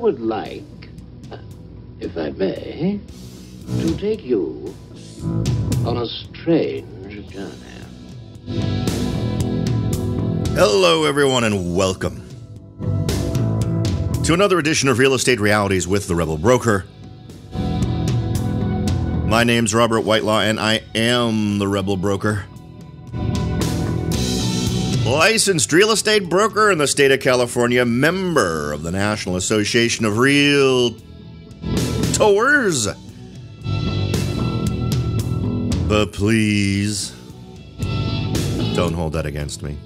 would like, if I may, to take you on a strange journey. Hello, everyone, and welcome to another edition of Real Estate Realities with the Rebel Broker. My name's Robert Whitelaw, and I am the Rebel Broker. Licensed real estate broker in the state of California, member of the National Association of Realtors. But please, don't hold that against me.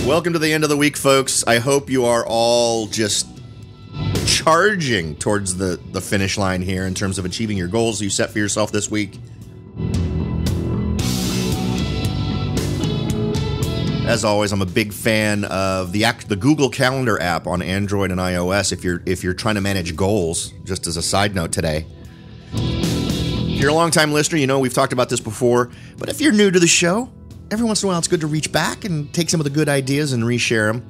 Welcome to the end of the week, folks. I hope you are all just charging towards the finish line here in terms of achieving your goals you set for yourself this week. As always, I'm a big fan of the Google Calendar app on Android and iOS if you're trying to manage goals, just as a side note today. If you're a longtime listener, you know we've talked about this before, but if you're new to the show, every once in a while it's good to reach back and take some of the good ideas and reshare them.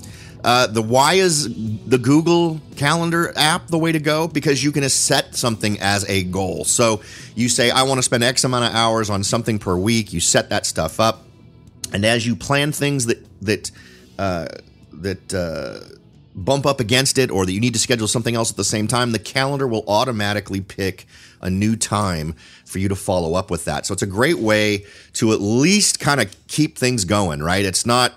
Why is the Google Calendar app the way to go? Because you can set something as a goal. So you say, I want to spend X amount of hours on something per week. You set that stuff up. And as you plan things that bump up against it, or that you need to schedule something else at the same time, the calendar will automatically pick a new time for you to follow up with that. So it's a great way to at least kind of keep things going, right? It's not,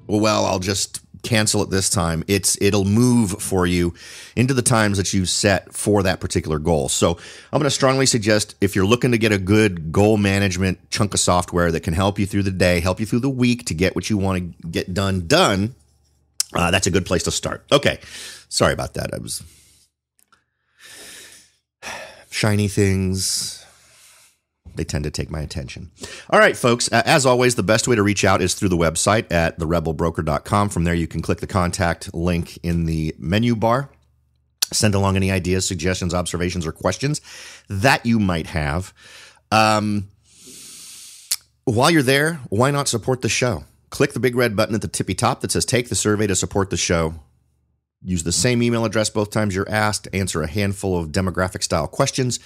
well, I'll just cancel it this time. It'll move for you into the times that you set for that particular goal. So I'm going to strongly suggest, if you're looking to get a good goal management chunk of software that can help you through the day, help you through the week to get what you want to get done, that's a good place to start. Okay. Sorry about that. I was shiny things. They tend to take my attention. All right, folks, as always, the best way to reach out is through the website at therebelbroker.com. From there, you can click the contact link in the menu bar. Send along any ideas, suggestions, observations, or questions that you might have. While you're there, why not support the show? Click the big red button at the tippy top that says take the survey to support the show. Use the same email address both times you're asked. Answer a handful of demographic-style questions.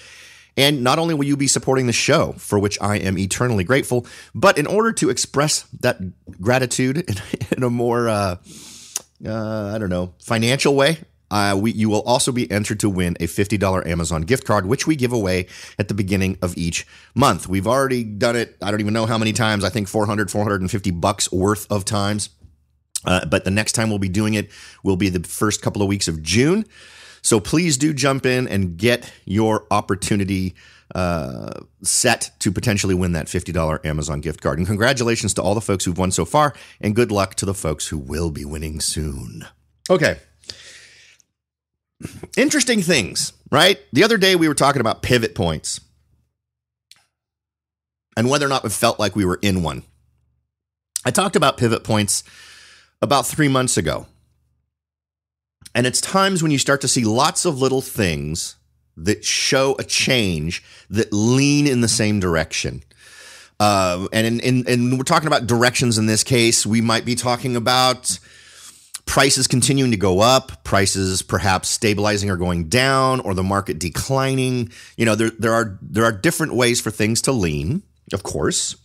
And not only will you be supporting the show, for which I am eternally grateful, but in order to express that gratitude in a more, financial way, you will also be entered to win a $50 Amazon gift card, which we give away at the beginning of each month. We've already done it, I don't even know how many times, I think $450 worth of times. But the next time we'll be doing it will be the first couple of weeks of June. So please do jump in and get your opportunity set to potentially win that $50 Amazon gift card. And congratulations to all the folks who've won so far, and good luck to the folks who will be winning soon. Okay. Interesting things, right? The other day we were talking about pivot points and whether or not it felt like we were in one. I talked about pivot points about 3 months ago. And it's times when you start to see lots of little things that show a change that lean in the same direction. And we're talking about directions in this case. We might be talking about prices continuing to go up, prices perhaps stabilizing or going down, or the market declining. You know, there are different ways for things to lean, of course.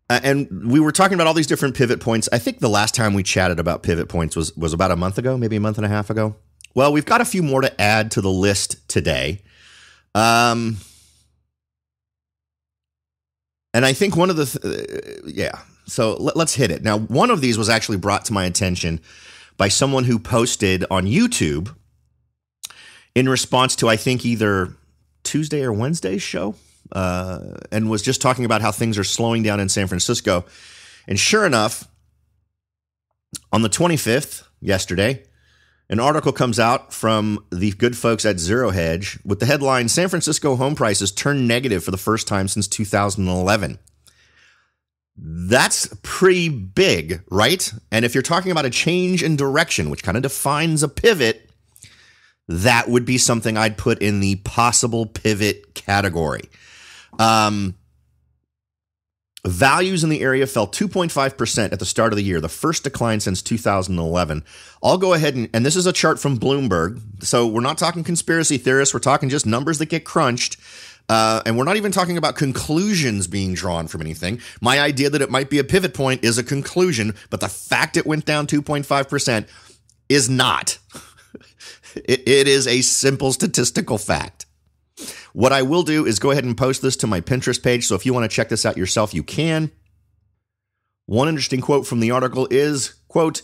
And we were talking about all these different pivot points. I think the last time we chatted about pivot points was about a month ago, maybe a month and a half ago. Well, we've got a few more to add to the list today. And I think one of so let's hit it. Now, one of these was actually brought to my attention by someone who posted on YouTube in response to, I think, either Tuesday or Wednesday's show. And was just talking about how things are slowing down in San Francisco. And sure enough, on the 25th, yesterday, an article comes out from the good folks at Zero Hedge with the headline, San Francisco home prices turn negative for the first time since 2011. That's pretty big, right? And if you're talking about a change in direction, which kind of defines a pivot, that would be something I'd put in the possible pivot category. Values in the area fell 2.5% at the start of the year, the first decline since 2011. I'll go ahead and this is a chart from Bloomberg. So we're not talking conspiracy theorists. We're talking just numbers that get crunched. And we're not even talking about conclusions being drawn from anything. My idea that it might be a pivot point is a conclusion, but the fact it went down 2.5% is not. It is a simple statistical fact. What I will do is go ahead and post this to my Pinterest page. So if you want to check this out yourself, you can. One interesting quote from the article is, quote,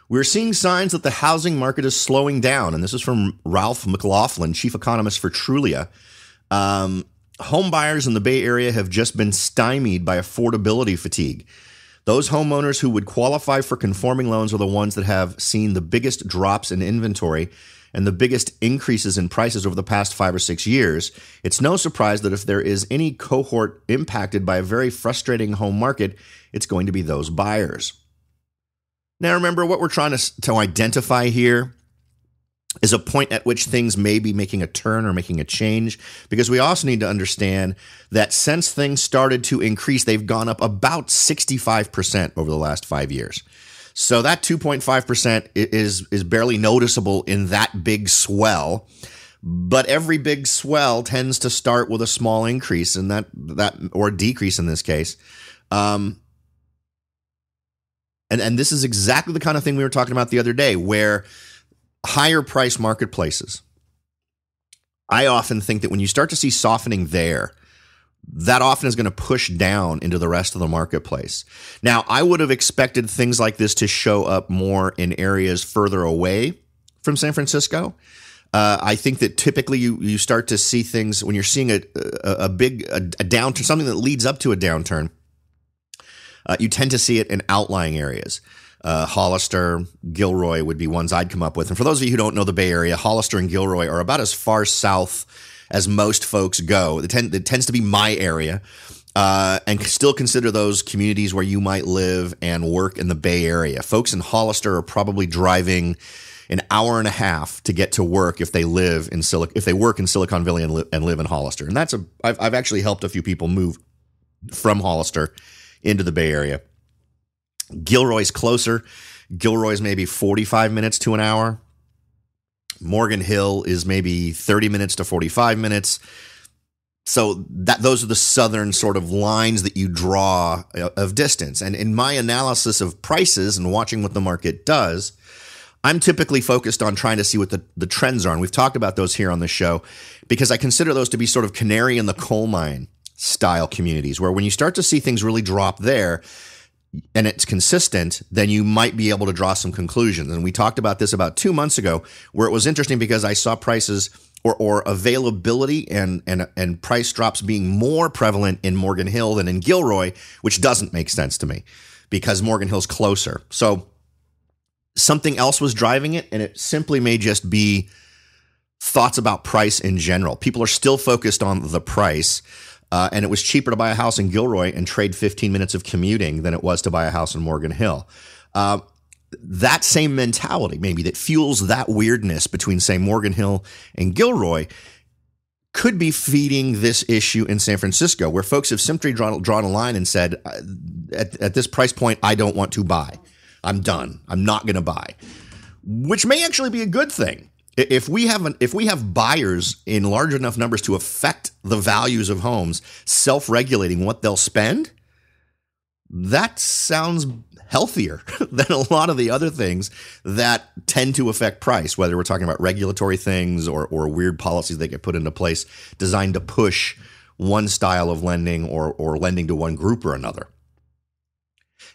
"We're seeing signs that the housing market is slowing down." And this is from Ralph McLaughlin, chief economist for Trulia. Home buyers in the Bay Area have just been stymied by affordability fatigue. Those homeowners who would qualify for conforming loans are the ones that have seen the biggest drops in inventory and the biggest increases in prices over the past 5 or 6 years. It's no surprise that if there is any cohort impacted by a very frustrating home market, it's going to be those buyers. Now, remember, what we're trying to identify here is a point at which things may be making a turn or making a change, because we also need to understand that since things started to increase, they've gone up about 65% over the last 5 years. So that 2.5% is barely noticeable in that big swell, but every big swell tends to start with a small increase in that or decrease in this case. And this is exactly the kind of thing we were talking about the other day, where higher price marketplaces, I often think that when you start to see softening there, that often is going to push down into the rest of the marketplace. Now, I would have expected things like this to show up more in areas further away from San Francisco. I think that typically you start to see things when you're seeing a downturn, something that leads up to a downturn. You tend to see it in outlying areas. Hollister, Gilroy would be ones I'd come up with. And for those of you who don't know the Bay Area, Hollister and Gilroy are about as far south as most folks go. It tends to be my area, and still consider those communities where you might live and work in the Bay Area. Folks in Hollister are probably driving an hour and a half to get to work if they work in Silicon Valley and live in Hollister. And I've actually helped a few people move from Hollister into the Bay Area. Gilroy's closer. Gilroy's maybe 45 minutes to an hour. Morgan Hill is maybe 30 minutes to 45 minutes. So those are the southern sort of lines that you draw of distance. And in my analysis of prices and watching what the market does, I'm typically focused on trying to see what the trends are. And we've talked about those here on the show because I consider those to be sort of canary in the coal mine style communities, where when you start to see things really drop there, and it's consistent, then you might be able to draw some conclusions. And we talked about this about 2 months ago, where it was interesting because I saw prices or availability and price drops being more prevalent in Morgan Hill than in Gilroy, which doesn't make sense to me because Morgan Hill's closer. So something else was driving it, and it simply may just be thoughts about price in general. People are still focused on the price. And it was cheaper to buy a house in Gilroy and trade 15 minutes of commuting than it was to buy a house in Morgan Hill. That same mentality, maybe, that fuels that weirdness between, say, Morgan Hill and Gilroy could be feeding this issue in San Francisco, where folks have simply drawn a line and said, at this price point, I don't want to buy. I'm done. I'm not going to buy, which may actually be a good thing. If we have buyers in large enough numbers to affect the values of homes, self-regulating what they'll spend, that sounds healthier than a lot of the other things that tend to affect price, whether we're talking about regulatory things or weird policies that get put into place designed to push one style of lending or lending to one group or another.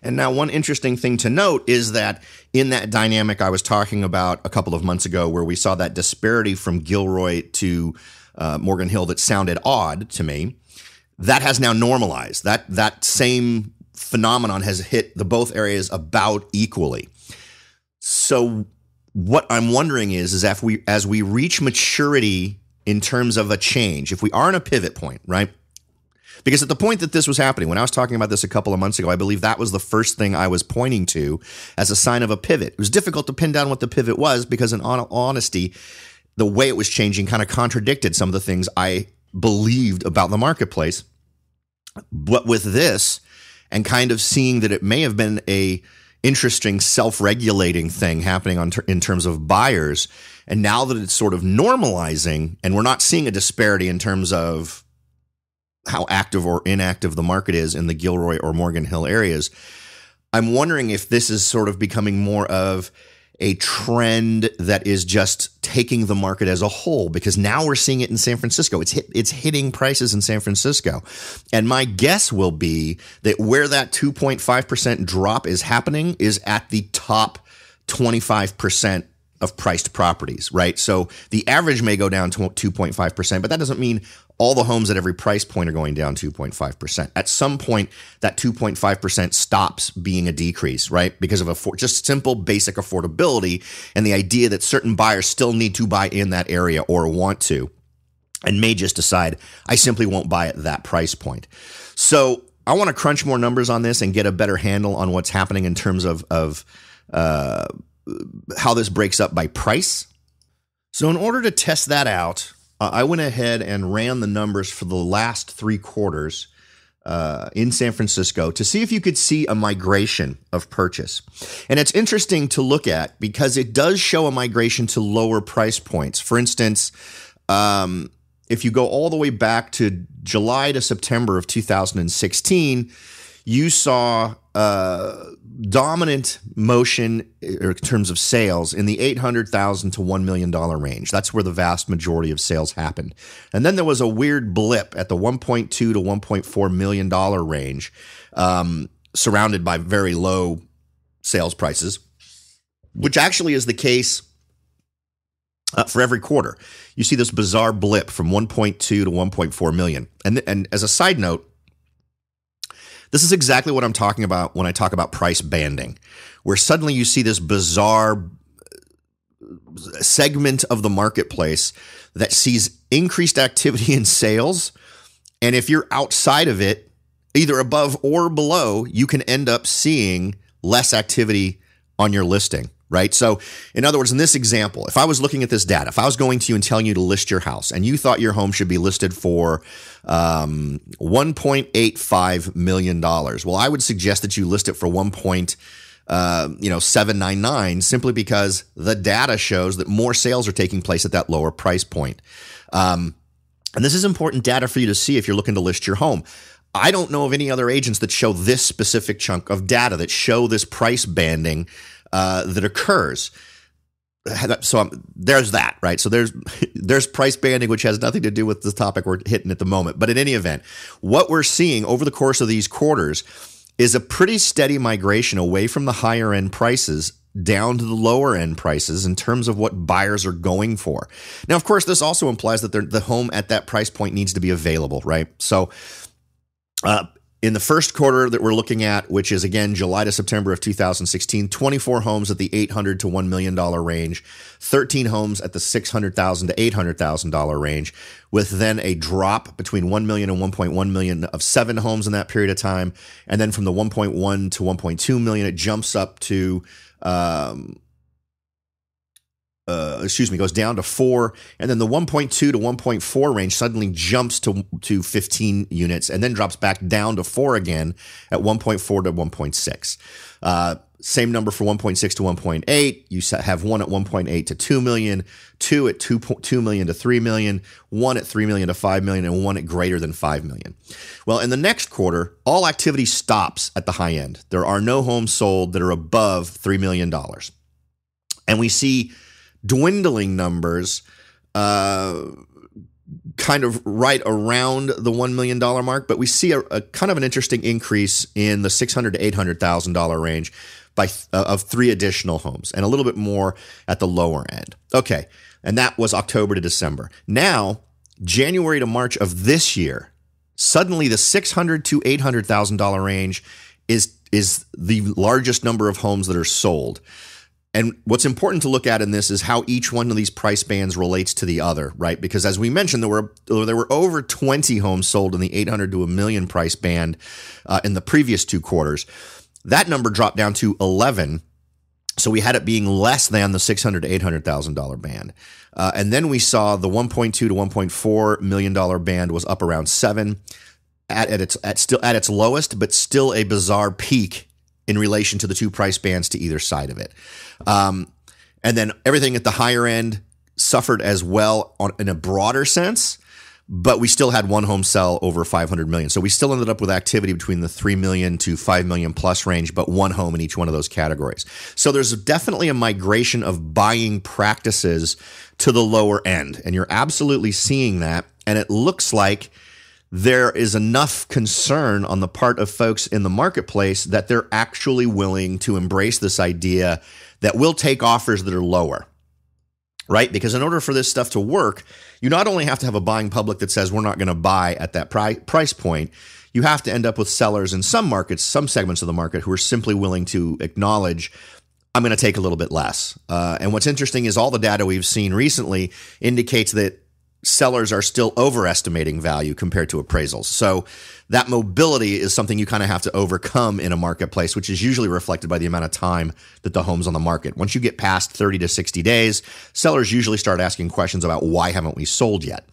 And now one interesting thing to note is that in that dynamic I was talking about a couple of months ago, where we saw that disparity from Gilroy to Morgan Hill that sounded odd to me, that has now normalized. That same phenomenon has hit the both areas about equally. So what I'm wondering is as we reach maturity in terms of a change, if we are in a pivot point, right? Because at the point that this was happening, when I was talking about this a couple of months ago, I believe that was the first thing I was pointing to as a sign of a pivot. It was difficult to pin down what the pivot was because, in honesty, the way it was changing kind of contradicted some of the things I believed about the marketplace. But with this, and kind of seeing that it may have been a interesting self-regulating thing happening in terms of buyers. And now that it's sort of normalizing and we're not seeing a disparity in terms of how active or inactive the market is in the Gilroy or Morgan Hill areas, I'm wondering if this is sort of becoming more of a trend that is just taking the market as a whole, because now we're seeing it in San Francisco. It's hitting prices in San Francisco. And my guess will be that where that 2.5% drop is happening is at the top 25% of priced properties, right? So the average may go down to 2.5%, but that doesn't mean all the homes at every price point are going down 2.5%. At some point, that 2.5% stops being a decrease, right? Because of just simple basic affordability and the idea that certain buyers still need to buy in that area or want to, and may just decide, I simply won't buy at that price point. So I want to crunch more numbers on this and get a better handle on what's happening in terms of how this breaks up by price. So in order to test that out, I went ahead and ran the numbers for the last 3 quarters in San Francisco to see if you could see a migration of purchase. And it's interesting to look at because it does show a migration to lower price points. For instance, if you go all the way back to July to September of 2016, you saw dominant motion in terms of sales in the $800,000 to $1 million range. That's where the vast majority of sales happened. And then there was a weird blip at the $1.2 to $1.4 million range, surrounded by very low sales prices, which actually is the case for every quarter. You see this bizarre blip from 1.2 to 1.4 million. And as a side note, this is exactly what I'm talking about when I talk about price banding, where suddenly you see this bizarre segment of the marketplace that sees increased activity in sales. And if you're outside of it, either above or below, you can end up seeing less activity on your listing, right? So in other words, in this example, if I was looking at this data, if I was going to you and telling you to list your house and you thought your home should be listed for $1.85 million, well, I would suggest that you list it for $799 simply because the data shows that more sales are taking place at that lower price point. And this is important data for you to see if you're looking to list your home. I don't know of any other agents that show this specific chunk of data, that show this price banding that occurs. So there's that, right? So there's price banding, which has nothing to do with the topic we're hitting at the moment. But in any event, what we're seeing over the course of these quarters is a pretty steady migration away from the higher end prices down to the lower end prices in terms of what buyers are going for. Now, of course, this also implies that the home at that price point needs to be available, right? So in the first quarter that we're looking at, which is again July to September of 2016, 24 homes at the $800,000 to $1 million range, 13 homes at the $600,000 to $800,000 range, with then a drop between $1 million and $1.1 million of 7 homes in that period of time. And then from the 1.1 to 1.2 million, it jumps up to goes down to 4, and then the 1.2 to 1.4 range suddenly jumps to 15 units and then drops back down to 4 again at 1.4 to 1.6. Same number for 1.6 to 1.8. You have one at 1.8 to 2 million, 2 at 2 million to 3 million, 1 at 3 million to 5 million, and 1 at greater than 5 million. Well, in the next quarter, all activity stops at the high end. There are no homes sold that are above $3 million. And we see dwindling numbers kind of right around the $1 million mark, but we see a kind of an interesting increase in the $600,000 to $800,000 range of 3 additional homes, and a little bit more at the lower end. Okay, and that was October to December. Now, January to March of this year, suddenly the $600,000 to $800,000 range is the largest number of homes that are sold. And what's important to look at in this is how each one of these price bands relates to the other, right? Because as we mentioned, there were over 20 homes sold in the 800 to $1 million price band in the previous 2 quarters. That number dropped down to 11, so we had it being less than the $600,000 to $800,000 band. And then we saw the 1.2 to $1.4 million band was up around 7. at its lowest, but still a bizarre peak in relation to the two price bands to either side of it. And then everything at the higher end suffered as well in a broader sense, but we still had one home sell over 500 million. So we still ended up with activity between the 3 million to 5 million plus range, but one home in each one of those categories. So there's definitely a migration of buying practices to the lower end, and you're absolutely seeing that. And it looks like there is enough concern on the part of folks in the marketplace that they're actually willing to embrace this idea that we'll take offers that are lower, right? Because in order for this stuff to work, you not only have to have a buying public that says we're not going to buy at that price point, you have to end up with sellers in some markets, some segments of the market who are simply willing to acknowledge, I'm going to take a little bit less. And what's interesting is all the data we've seen recently indicates that sellers are still overestimating value compared to appraisals. So that mobility is something you kind of have to overcome in a marketplace, which is usually reflected by the amount of time that the home's on the market. Once you get past 30 to 60 days, sellers usually start asking questions about why haven't we sold yet?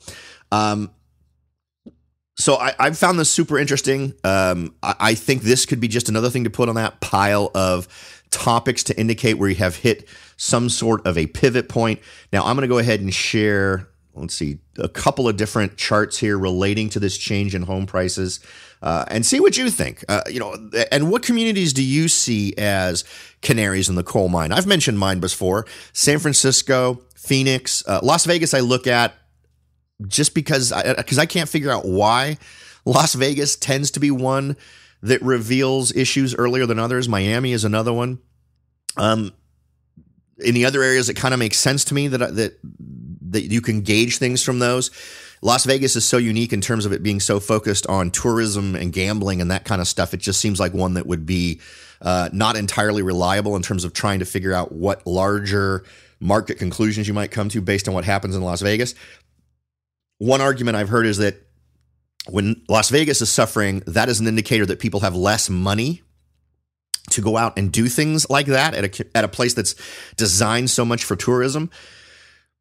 So I've found this super interesting. I think this could be just another thing to put on that pile of topics to indicate where you have hit some sort of a pivot point. Now I'm going to go ahead and share, let's see, a couple of different charts here relating to this change in home prices, and see what you think. And what communities do you see as canaries in the coal mine? I've mentioned mine before: San Francisco, Phoenix, Las Vegas. I look at just because I can't figure out why Las Vegas tends to be one that reveals issues earlier than others. Miami is another one. In the other areas, it kind of makes sense to me that you can gauge things from those. Las Vegas is so unique in terms of it being so focused on tourism and gambling and that kind of stuff. It just seems like one that would be not entirely reliable in terms of trying to figure out what larger market conclusions you might come to based on what happens in Las Vegas. One argument I've heard is that when Las Vegas is suffering, that is an indicator that people have less money to go out and do things like that at a place that's designed so much for tourism,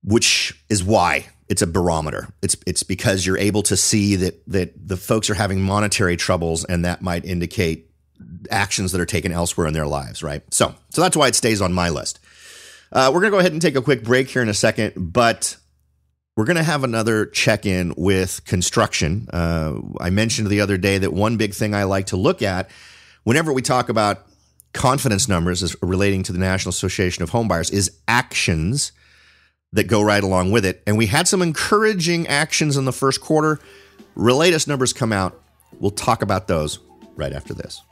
which is why it's a barometer. It's because you're able to see that the folks are having monetary troubles, and that might indicate actions that are taken elsewhere in their lives, right? So that's why it stays on my list. We're going to go ahead and take a quick break here in a second, but we're going to have another check-in with construction. I mentioned the other day that one big thing I like to look at whenever we talk about confidence numbers as relating to the National Association of Home Buyers is actions that go right along with it. And we had some encouraging actions in the first quarter. Latest numbers come out. We'll talk about those right after this.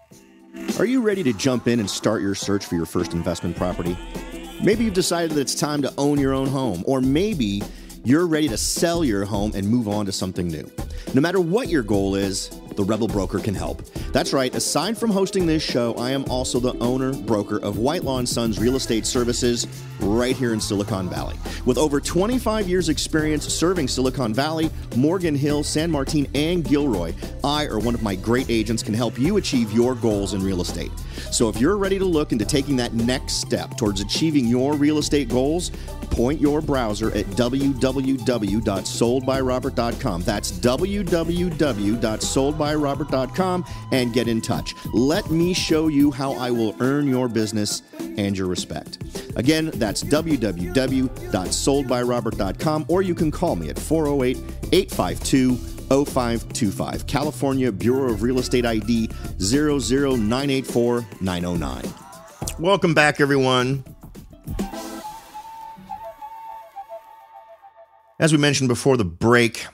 Are you ready to jump in and start your search for your first investment property? Maybe you've decided that it's time to own your own home, or maybe you're ready to sell your home and move on to something new. No matter what your goal is, the Rebel Broker can help. That's right, aside from hosting this show, I am also the owner-broker of Whitelaw & Sons Real Estate Services right here in Silicon Valley. With over 25 years experience serving Silicon Valley, Morgan Hill, San Martin, and Gilroy, I or one of my great agents can help you achieve your goals in real estate. So if you're ready to look into taking that next step towards achieving your real estate goals, point your browser at www.soldbyrobert.com. That's www.soldbyrobert.com and get in touch. Let me show you how I will earn your business and your respect. Again, that's www.soldbyrobert.com, or you can call me at 408-852-0525. California Bureau of Real Estate ID 00984-909. Welcome back, everyone. As we mentioned before the break,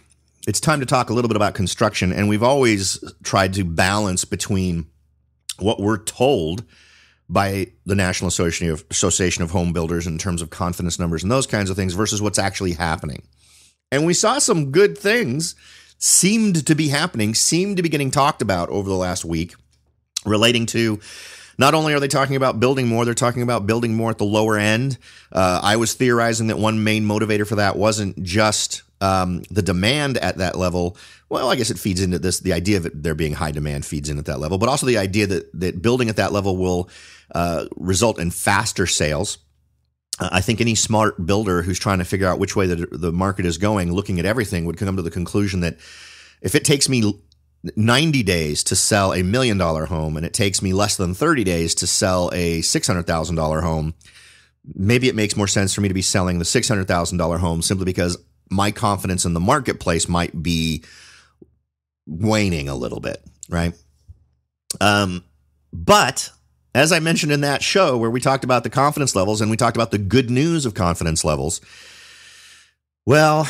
it's time to talk a little bit about construction, and we've always tried to balance between what we're told by the National Association of Home Builders in terms of confidence numbers and those kinds of things versus what's actually happening. And we saw some good things seemed to be happening, seemed to be getting talked about over the last week, relating to not only are they talking about building more, they're talking about building more at the lower end. I was theorizing that one main motivator for that wasn't just the demand at that level. Well, I guess it feeds into this. The idea of there being high demand feeds in at that level, but also the idea that building at that level will result in faster sales. I think any smart builder who's trying to figure out which way the market is going, looking at everything, would come to the conclusion that if it takes me 90 days to sell $1 million home and it takes me less than 30 days to sell a $600,000 home, maybe it makes more sense for me to be selling the $600,000 home simply because my confidence in the marketplace might be waning a little bit, right? But as I mentioned in that show where we talked about the confidence levels and we talked about the good news of confidence levels, well,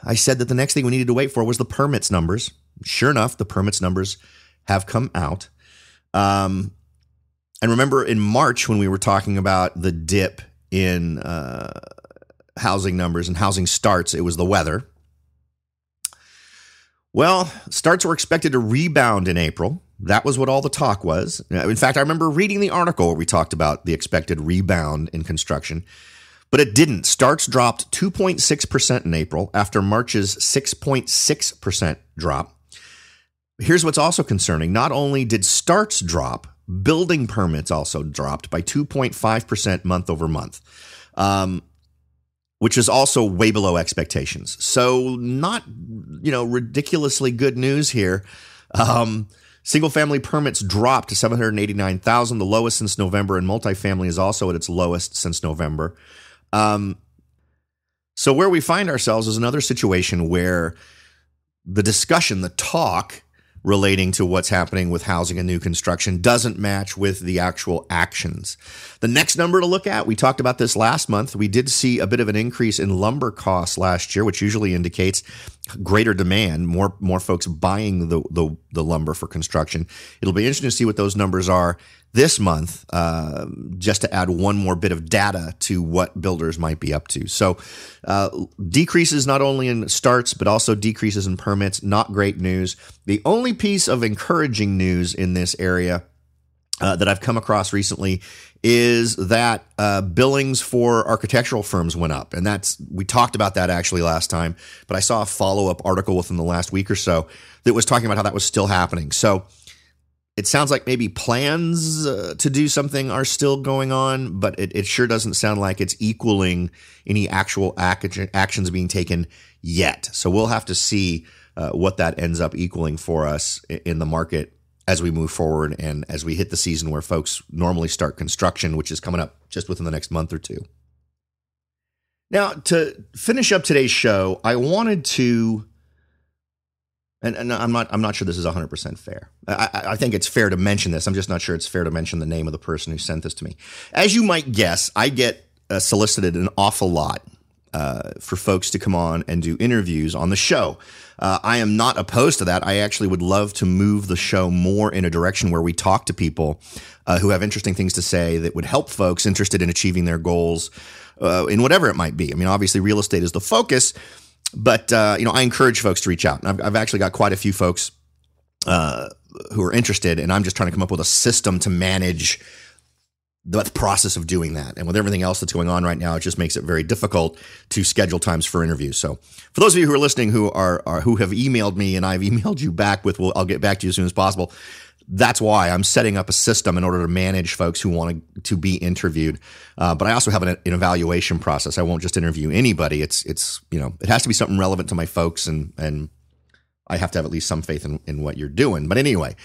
I said that the next thing we needed to wait for was the permits numbers. Sure enough, the permits numbers have come out. And remember in March when we were talking about the dip in housing numbers and housing starts, it was the weather. Well, starts were expected to rebound in April. That was what all the talk was. In fact, I remember reading the article where we talked about the expected rebound in construction, but it didn't. Starts dropped 2.6% in April after March's 6.6% drop. Here's what's also concerning. Not only did starts drop, building permits also dropped by 2.5% month over month, which is also way below expectations. So not, ridiculously good news here. Single-family permits dropped to 789,000, the lowest since November, and multifamily is also at its lowest since November. So where we find ourselves is another situation where the discussion, the talk relating to what's happening with housing and new construction doesn't match with the actual actions. The next number to look at, we talked about this last month. We did see a bit of an increase in lumber costs last year, which usually indicates greater demand, more folks buying the lumber for construction. It'll be interesting to see what those numbers are this month, just to add one more bit of data to what builders might be up to. So decreases not only in starts, but also decreases in permits. Not great news. The only piece of encouraging news in this area that I've come across recently is that billings for architectural firms went up. And we talked about that actually last time, but I saw a follow-up article within the last week or so that was talking about how that was still happening. So it sounds like maybe plans to do something are still going on, but it sure doesn't sound like it's equaling any actual actions being taken yet. So we'll have to see what that ends up equaling for us in the market as we move forward and as we hit the season where folks normally start construction, which is coming up just within the next month or two. Now, to finish up today's show, I wanted to, and I'm not sure this is 100% fair. I think it's fair to mention this. I'm just not sure it's fair to mention the name of the person who sent this to me. As you might guess, I get solicited an awful lot for folks to come on and do interviews on the show. I am not opposed to that. I actually would love to move the show more in a direction where we talk to people who have interesting things to say that would help folks interested in achieving their goals in whatever it might be. I mean, obviously real estate is the focus, but I encourage folks to reach out. And I've actually got quite a few folks who are interested, and I'm just trying to come up with a system to manage the process of doing that. And with everything else that's going on right now, it just makes it very difficult to schedule times for interviews. So for those of you who are listening who have emailed me and I've emailed you back with, I'll get back to you as soon as possible. That's why I'm setting up a system in order to manage folks who want to be interviewed. But I also have an evaluation process. I won't just interview anybody. It has to be something relevant to my folks, and I have to have at least some faith in what you're doing. But anyway,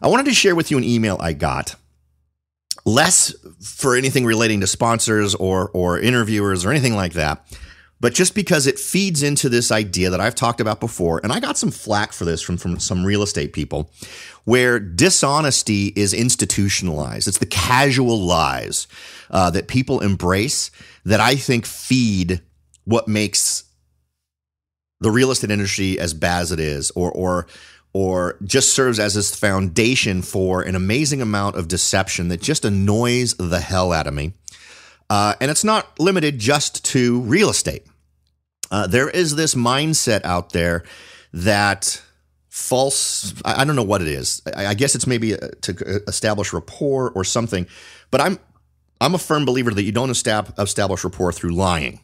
I wanted to share with you an email I got. Less for anything relating to sponsors or interviewers or anything like that, but just because it feeds into this idea that I've talked about before. And I got some flack for this from some real estate people, where dishonesty is institutionalized. It's the casual lies that people embrace that I think feed what makes the real estate industry as bad as it is, or just serves as this foundation for an amazing amount of deception that just annoys the hell out of me. And it's not limited just to real estate. There is this mindset out there that I don't know what it is. I guess it's maybe to establish rapport or something, but I'm a firm believer that you don't establish rapport through lying.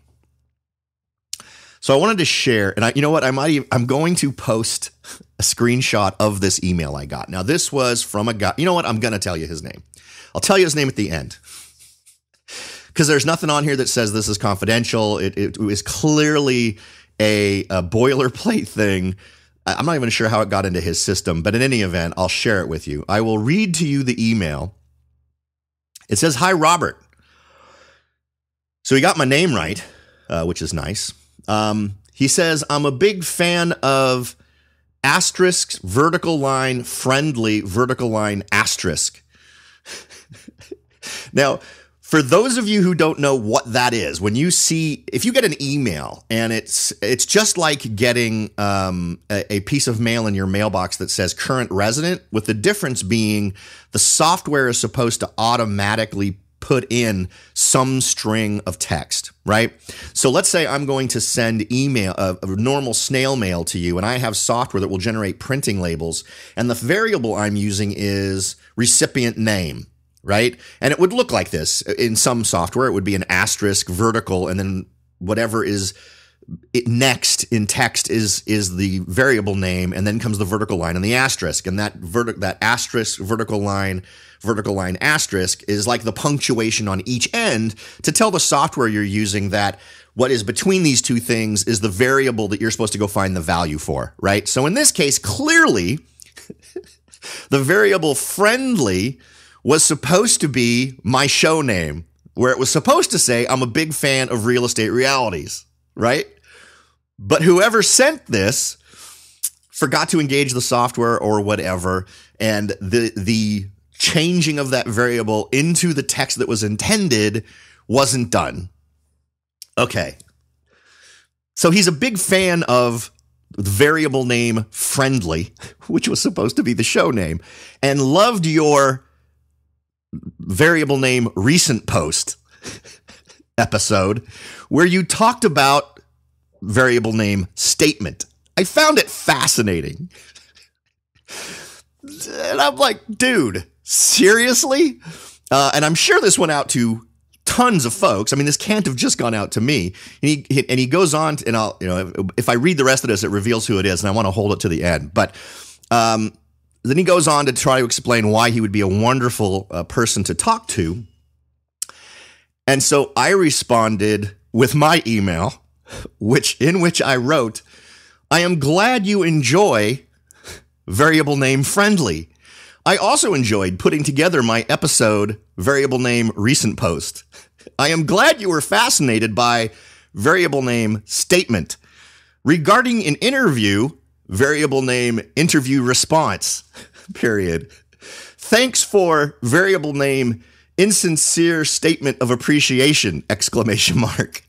So I wanted to share, and you know what? I'm going to post a screenshot of this email I got. Now, this was from a guy. You know what? I'm going to tell you his name. I'll tell you his name at the end, because there's nothing on here that says this is confidential. It is clearly a boilerplate thing I'm not even sure how it got into his system, but in any event, I'll share it with you. I will read to you the email. It says, "Hi, Robert." So he got my name right, which is nice. He says, "I'm a big fan of asterisk, vertical line, friendly, vertical line, asterisk." Now, for those of you who don't know what that is, if you get an email and it's just like getting a piece of mail in your mailbox that says current resident, with the difference being the software is supposed to automatically put in some string of text, right? So let's say I'm going to send email, a normal snail mail to you, and I have software that will generate printing labels, and the variable I'm using is recipient name. Right? And it would look like this. In some software, it would be an asterisk vertical, and then whatever is next in text is the variable name, and then comes the vertical line and the asterisk. And that asterisk, vertical line asterisk is like the punctuation on each end to tell the software you're using that what is between these two things is the variable that you're supposed to go find the value for, right? So in this case, clearly, the variable friendly was supposed to be my show name, where it was supposed to say, "I'm a big fan of Real Estate Realities," right? But whoever sent this forgot to engage the software or whatever, and the changing of that variable into the text that was intended wasn't done. Okay. So he's a big fan of the variable name friendly, which was supposed to be the show name, and loved your variable name recent post episode where you talked about variable name statement. I found it fascinating. And I'm like, dude, seriously? And I'm sure this went out to tons of folks. I mean, this can't have just gone out to me. And he goes on, and I'll, if I read the rest of this, it reveals who it is, and I want to hold it to the end. But then he goes on to try to explain why he would be a wonderful person to talk to. And so I responded with my email, in which I wrote, "I am glad you enjoy variable name friendly. I also enjoyed putting together my episode variable name recent post. I am glad you were fascinated by variable name statement. Regarding an interview, variable name interview response, period. Thanks for variable name insincere statement of appreciation, exclamation mark.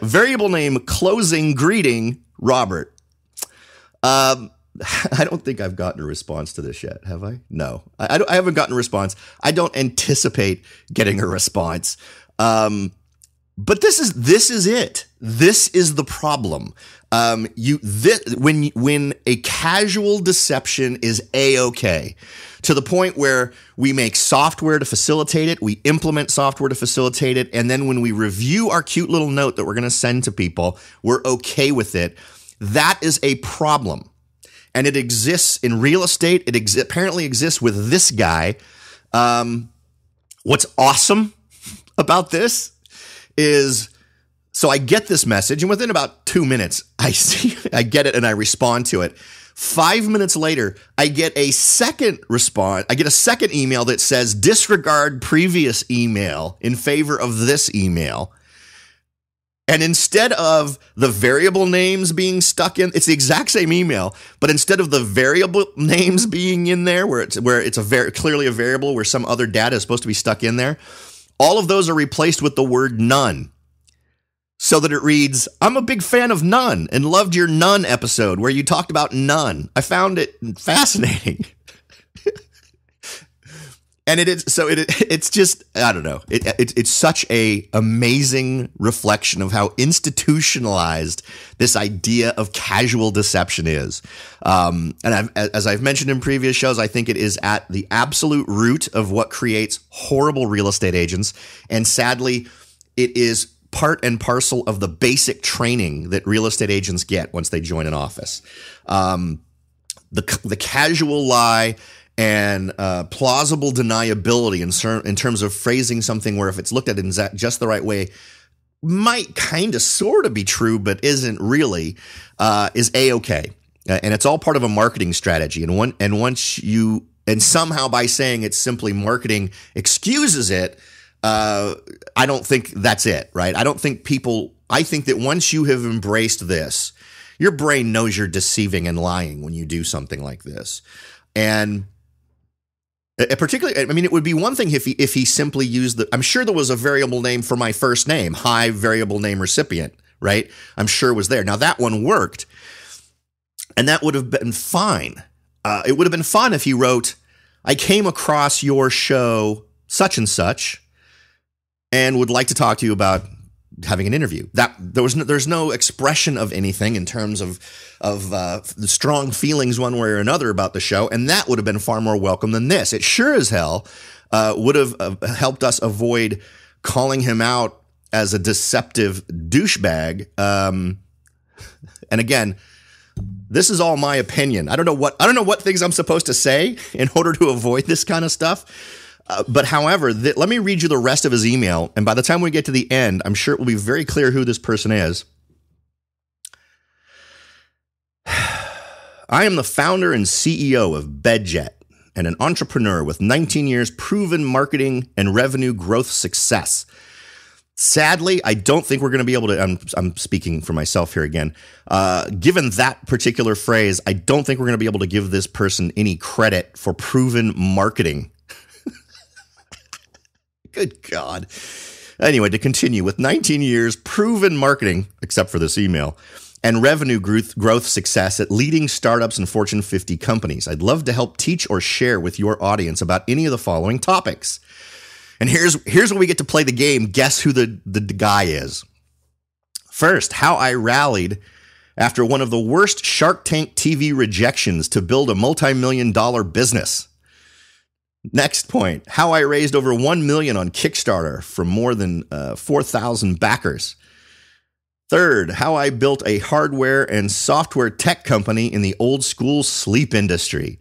Variable name closing greeting, Robert." I don't think I've gotten a response to this yet, have I? No, I haven't gotten a response. I don't anticipate getting a response. But this is it. This is the problem. When a casual deception is A-okay, to the point where we make software to facilitate it, we implement software to facilitate it, and then when we review our cute little note that we're going to send to people, we're okay with it. That is a problem. And it exists in real estate. It apparently exists with this guy. What's awesome about this is, so I get this message, and within about 2 minutes, I get it and I respond to it. 5 minutes later, I get a second response. I get a second email that says disregard previous email in favor of this email. And instead of the variable names being stuck in, it's the exact same email, but instead of the variable names being in there, where it's clearly a variable where some other data is supposed to be stuck in there, all of those are replaced with the word none. So that it reads, "I'm a big fan of none and loved your none episode where you talked about none. I found it fascinating." And it's just, I don't know. It's such a amazing reflection of how institutionalized this idea of casual deception is. And as I've mentioned in previous shows, I think it is at the absolute root of what creates horrible real estate agents. And sadly, it is part and parcel of the basic training that real estate agents get once they join an office. The casual lie and plausible deniability in terms of phrasing something where if it's looked at in just the right way, might kind of sort of be true, but isn't really, is A-okay. And it's all part of a marketing strategy. And somehow by saying it's simply marketing excuses it, I don't think that's it, right? I think that once you have embraced this, your brain knows you're deceiving and lying when you do something like this. And particularly, I mean, it would be one thing if he simply used I'm sure there was a variable name for my first name, high variable name recipient, right? I'm sure it was there. Now that one worked, and that would have been fine. It would have been fun if he wrote, I came across your show such and such and would like to talk to you about having an interview. There's no expression of anything in terms of the strong feelings one way or another about the show, and that would have been far more welcome than this. It sure as hell would have helped us avoid calling him out as a deceptive douchebag. And again, this is all my opinion. I don't know what things I'm supposed to say in order to avoid this kind of stuff. But however, let me read you the rest of his email. And by the time we get to the end, I'm sure it will be very clear who this person is. I am the founder and CEO of BedJet and an entrepreneur with 19 years proven marketing and revenue growth success. Sadly, I don't think we're going to be able to, I'm speaking for myself here again. Given that particular phrase, I don't think we're going to be able to give this person any credit for proven marketing. Good God. Anyway, to continue, with 19 years proven marketing, except for this email, and revenue growth success at leading startups and Fortune 50 companies, I'd love to help teach or share with your audience about any of the following topics. And here's where we get to play the game. Guess who the guy is. First, how I rallied after one of the worst Shark Tank TV rejections to build a multi-million-dollar business. Next point, how I raised over $1 million on Kickstarter from more than 4,000 backers. Third, how I built a hardware and software tech company in the old school sleep industry.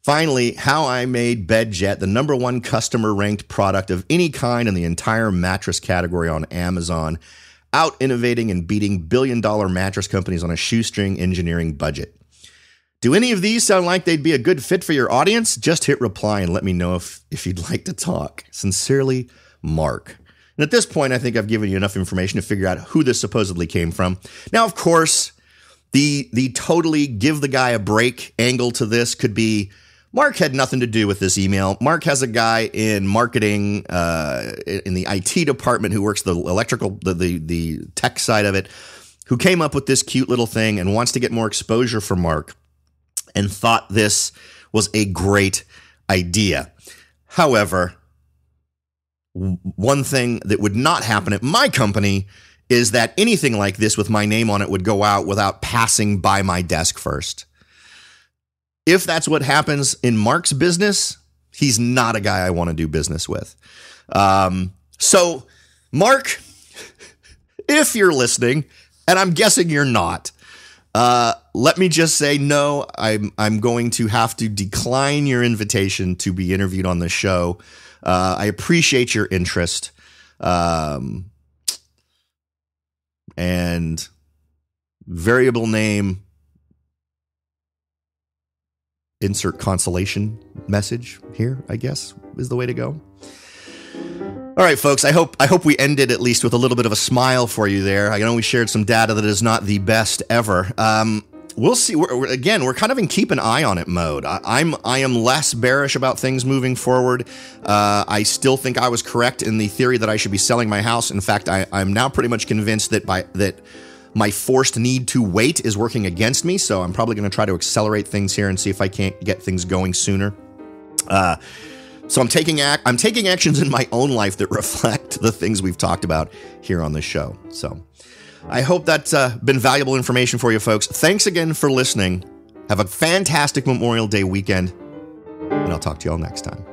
Finally, how I made BedJet the #1 customer ranked product of any kind in the entire mattress category on Amazon, out innovating and beating billion-dollar mattress companies on a shoestring engineering budget. Do any of these sound like they'd be a good fit for your audience? Just hit reply and let me know if you'd like to talk. Sincerely, Mark. And at this point, I think I've given you enough information to figure out who this supposedly came from. Now, of course, the totally give the guy a break angle to this could be Mark had nothing to do with this email. Mark has a guy in marketing in the IT department who works the electrical, the tech side of it, who came up with this cute little thing and wants to get more exposure for Mark, and thought this was a great idea. However, one thing that would not happen at my company is that anything like this with my name on it would go out without passing by my desk first. If that's what happens in Mark's business, he's not a guy I want to do business with. So, Mark, if you're listening, and I'm guessing you're not, let me just say, no, I'm going to have to decline your invitation to be interviewed on the show. I appreciate your interest. And variable name, insert consolation message here, I guess, is the way to go. All right, folks, I hope we ended at least with a little bit of a smile for you there. I know we shared some data that is not the best ever. We'll see. We're kind of in keep an eye on it mode. I am less bearish about things moving forward. I still think I was correct in the theory that I should be selling my house. In fact, I'm now pretty much convinced that my forced need to wait is working against me. So I'm probably going to try to accelerate things here and see if I can't get things going sooner. So I'm taking actions in my own life that reflect the things we've talked about here on this show. So I hope that's been valuable information for you folks. Thanks again for listening. Have a fantastic Memorial Day weekend, and I'll talk to you all next time.